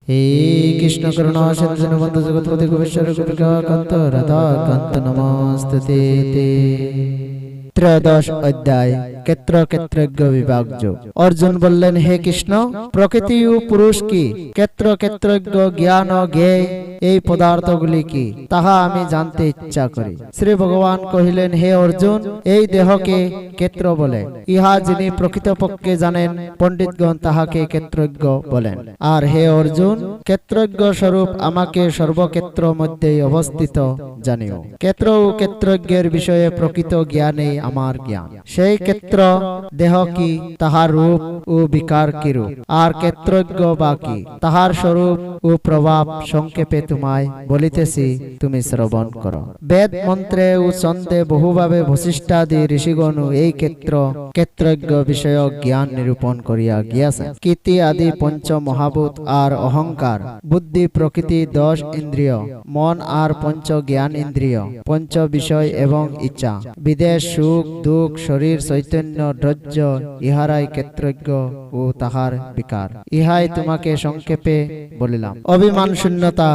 हे कृष्ण करुणा सिंधु दीनबंधु जगत्पते गोविश्वर गोपिका कांत राधा कांत नमस्ते ते। ত্রয়োদশ অধ্যায় ক্ষেত্র ক্ষেত্রজ্ঞ বিভাগ যোগ। অর্জুন বললেন, হে কৃষ্ণ, প্রকৃতি ও পুরুষ কি, ক্ষেত্র ক্ষেত্রজ্ঞ জ্ঞান ও জ্ঞেয় এই পদার্থগুলি কি, তাহা আমি জানতে ইচ্ছা করি। শ্রী ভগবান কহিলেন, হে অর্জুন, এই দেহকে ক্ষেত্র বলে। ইহা যিনি প্রকৃতপক্ষে জানেন, পণ্ডিতগণ তাহাকে ক্ষেত্রজ্ঞ বলেন। আর হে অর্জুন, ক্ষেত্রজ্ঞ স্বরূপ আমাকে সর্বক্ষেত্র মধ্যে অবস্থিত জানিও। ক্ষেত্র ও ক্ষেত্রজ্ঞের বিষয়ে প্রকৃত জ্ঞানে আমার জ্ঞান। সেই ক্ষেত্র দেহ কি, তাহার রূপ ও বিকার কিরূপ, আর ক্ষেত্রজ্ঞ বা কি, তাহার স্বরূপ ও প্রভাব সংক্ষেপে তোমায় বলিতেছি, তুমি শ্রবণ করো। বেদ মন্ত্রে ও ছন্দে বহুভাবে বশিষ্ঠাদি ঋষিগণ এই ক্ষেত্র ক্ষেত্রজ্ঞ বিষয়ক জ্ঞান নিরূপণ করিয়া গিয়াছেন। কীর্তি আদি পঞ্চ মহাভূত আর অহংকার, বুদ্ধি প্রকৃতি 10 ইন্দ্রিয়, মন আর পঞ্চ জ্ঞান ইন্দ্রিয়, পঞ্চ বিষয় এবং ইচ্ছা, বিদেশ সুখ দুঃখ, শরীর চৈতন্য, ধৈর্য, ইহারাই ক্ষেত্রজ্ঞ ও তাহার বিকার। ইহাই তোমাকে সংক্ষেপে বলিলাম। অভিমান শূন্যতা,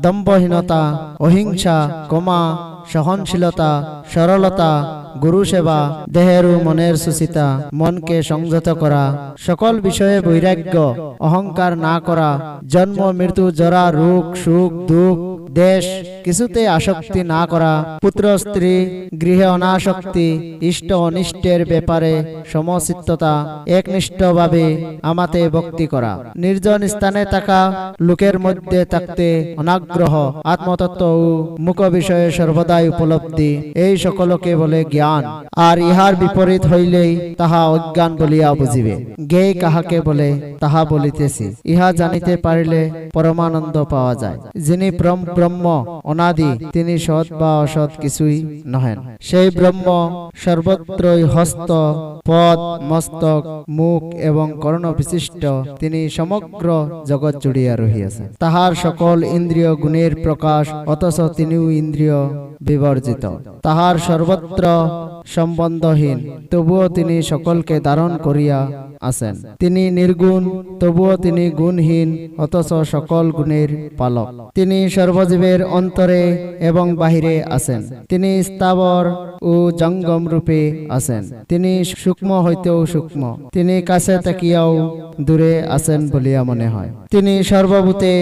দম্ভহীনতা, অহিংসা, ক্ষমা, সহনশীলতা, সরলতা, গুরু সেবা, দেহের ও মনের সুচিতা, মনকে সংযত করা, সকল বিষয়ে বৈরাগ্য, অহংকার না করা, জন্ম মৃত্যু জরা রোগ সুখ দুঃখ দেশ কিছুতে আসক্তি না করা, পুত্র স্ত্রী গৃহে অনাসক্তি, ইষ্ট অনিষ্টের ব্যাপারে সমচিত্ততা, একনিষ্ঠভাবে আমাতে ভক্তি করা, নির্জন স্থানে থাকা, লোকের মধ্যে থাকতে অনাগ্রহ, আত্মতত্ত্ব ও মুখ বিষয়ে সর্বদাই উপলব্ধি, এই সকলকে বলে জ্ঞান। আর ইহার বিপরীত হইলেই তাহা অজ্ঞান বলিয়া বুঝিবে। জ্ঞেয় কাহাকে বলে তাহা বলিতেছি। ইহা জানিতে পারিলে পরমানন্দ পাওয়া যায়। যিনি ব্রহ্ম অনাদি, তিনি সৎ বা অসৎ কিছুই নহেন। সেই ব্রহ্ম সর্বত্রই হস্ত পদ মস্তক মুখ এবং কর্ণ বিশিষ্ট, তিনি সমগ্র জগৎ জুড়িয়া রহিয়াছেন। তাহার সকল ইন্দ্রিয় গুণের প্রকাশ, অথচ তিনিও ইন্দ্রিয় বিবর্জিত। তাহার সর্বত্র সম্বন্ধহীন, তবুও তিনি সকলকে ধারণ করিয়া আছেন। তিনি নির্গুণ, তবুও তিনি গুণহীন, অথচ সকল গুণের পালক। তিনি সর্বজীবের অন্তরে এবং বাহিরে আছেন। তিনি স্থাবর ও জঙ্গম রূপে আছেন। তিনি সূক্ষ্ম হইতেও সূক্ষ্ম, তিনি কাছে তাকিয়াও দূরে আছেন বলিয়া মনে হয়। তিনি সর্বভূতে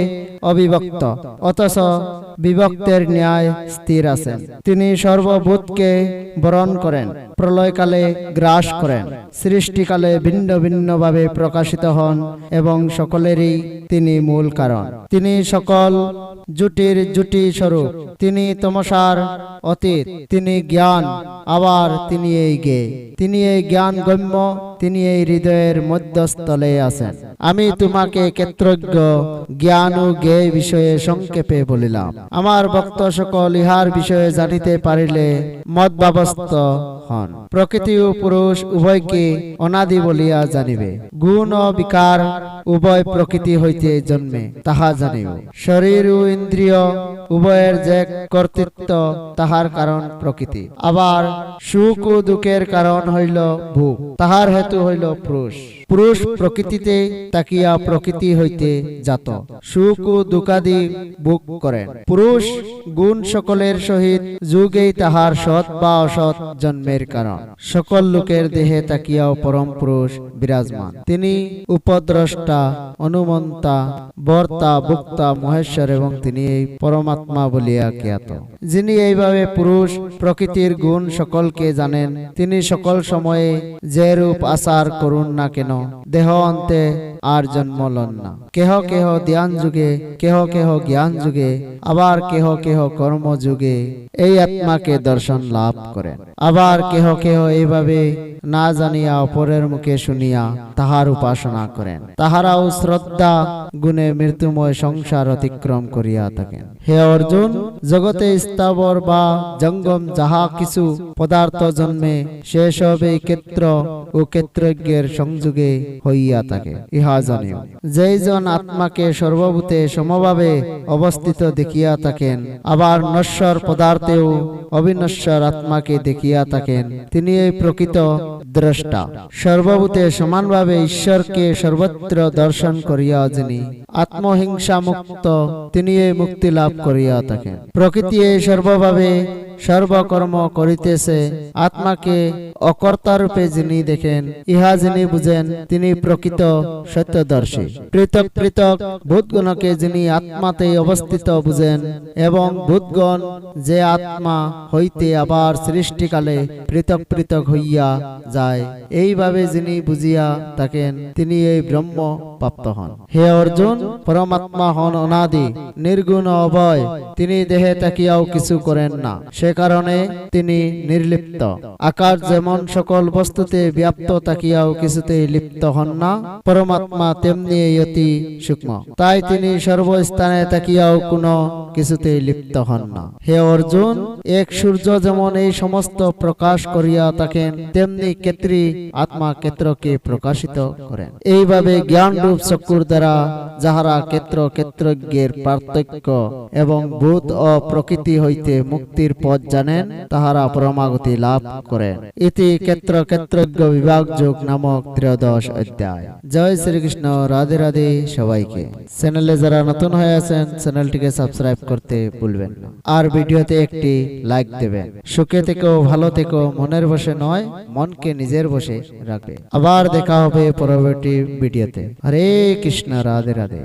অবিভক্ত, অথচ বিভক্তের ন্যায় স্থির আছেন। তিনি সর্বভূতকে বরণ করেন, প্রলয়কালে গ্রাস করেন, সৃষ্টিকালে ভিন্ন ভিন্ন ভাবে প্রকাশিত হন এবং সকলেরই তিনি মূল কারণ। তিনি সকল জুটির জুটি স্বরূপ। তিনি তমসার অতীত, তিনি জ্ঞান, আবার তিনি এই জ্ঞেয়। তিনি এই জ্ঞান গম্য, তিনি এই হৃদয়ের মধ্যস্থলে আছেন। আমি তোমাকে ক্ষেত্রজ্ঞ জ্ঞান ও জ্ঞেয় বিষয়ে সংক্ষেপে বলিলাম। আমার ভক্ত সকল ইহার বিষয়ে জানিতে পারিলে মতভাবস্থ হন। প্রকৃতি ও পুরুষ উভয়কে অনাদি বলিয়া জানিবে। গুণ ও বিকার উভয় প্রকৃতি হইতে জন্মে, তাহা জানিও। শরীর ও ইন্দ্রিয় উভয়ের যে কর্তৃত্ব, তাহার কারণ প্রকৃতি। আবার সুখ ও দুঃখের কারণ হইল ভোগ, তাহার হেতু হইল পুরুষ। পুরুষ প্রকৃতিতে তাকিয়া প্রকৃতি হইতে জাত, সুখ ও দুঃখাদি ভোগ করেন। পুরুষ গুণ সকলের সহিত যুগেই তাহার সৎ বা অসৎ জন্মের কারণ। সকল লোকের দেহে তাকিয়াও পরম পুরুষ বিরাজমান। তিনি উপদ্রষ্টা, অনুমন্তা, বর্তা, ভোক্তা, মহেশ্বর এবং তিনি এই পরমাত্মা বলিয়া জ্ঞাত। যিনি এইভাবে পুরুষ প্রকৃতির গুণ সকলকে জানেন, তিনি সকল সময়ে যে রূপ আচার করুন না কেন, দেহ অন্তে আর জন্ম লন না। কেহ কেহ ধ্যান যুগে, কেহ কেহ জ্ঞান যুগে, আবার কেহ কেহ কর্ম যুগে এই আত্মাকে দর্শন লাভ করেন। আবার কেহ কেহ এইভাবে না জানিয়া অপরের মুখে শুনিয়া তাহার উপাসনা করেন। তাহারাও শ্রদ্ধা গুণে মৃত্যুময় সংসার অতিক্রম করিয়া থাকেন। হে অর্জুন, জগতে স্থাবর বা জঙ্গম যাহা কিছু পদার্থ জন্মে, সেসব এই ক্ষেত্র ও ক্ষেত্রজ্ঞের সংযোগে হইয়া থাকে। ইহা ইহা জানিও। যেইজন আত্মাকে সর্বভূতে সমভাবে অবস্থিত দেখিয়া থাকেন, আবার নশ্বর পদার্থেও অবিনশ্বর আত্মাকে দেখিয়া থাকেন, তিনি এই প্রকৃত দ্রষ্টা। সর্বভূতে সমানভাবে ঈশ্বরকে সর্বত্র দর্শন করিয়া যিনি আত্মহিংসা মুক্ত, তিনি এই মুক্তি লাভ করিয়া থাকেন। প্রকৃতি এই সর্বভাবে সর্বকর্ম করিতেছে, আত্মাকে অকর্তারূপে যিনি দেখেন, ইহা যিনি বুঝেন, তিনি প্রকৃত সত্যদর্শী। পৃথক পৃথক ভূতগণকে যিনি আত্মাতেই অবস্থিত বুঝেন, এবং ভূতগণ যে আত্মা হইতে আবার সৃষ্টিকালে পৃথক পৃথক হইয়া যায়, এইভাবে যিনি বুঝিয়া থাকেন, তিনি এই ব্রহ্ম প্রাপ্ত হন। হে অর্জুন, পরমাত্মা হন অনাদি, নির্গুণ অভয়, তিনি দেহে থাকিয়াও কিছু করেন না, সে কারণে তিনি নির্লিপ্ত। আকাশ যেমন সকল বস্তুতে ব্যাপ্ত থাকিয়াও কিছুতেই লিপ্ত হন না, পরমাত্মা তেমনি অতি সূক্ষ্ম, তাই তিনি সর্বস্থানে থাকিয়াও কোনো কিছুতেই লিপ্ত হন না। হে অর্জুন, এক সূর্য যেমন এই সমস্ত প্রকাশ করিয়া থাকেন, তেমনি ক্ষেত্রী আত্মা ক্ষেত্রকে প্রকাশিত করেন। এইভাবে জ্ঞানরূপ চক্ষুর দ্বারা যাহারা ক্ষেত্র ক্ষেত্রজ্ঞের পার্থক্য এবং ভূত ও প্রকৃতি হইতে মুক্তির পথ জানেন, তাহারা পরমাগতি লাভ করেন। ইতি ক্ষেত্র ক্ষেত্রজ্ঞ বিভাগ যোগ নামক 13 অধ্যায়। জয় শ্রীকৃষ্ণ। রাধে রাধে সবাইকে। চ্যানেলে যারা নতুন হয়ে আছেন, চ্যানেলটিকে সাবস্ক্রাইব করতে ভুলবেন না, আর ভিডিওতে একটি লাইক দেবেন। সুখে থেকো, ভালো থেকো, মনের বসে নয়, মনকে নিজের বসে রাখবে। আবার দেখা হবে পরবর্তী ভিডিওতে। হরে কৃষ্ণ। রাধে রাধে।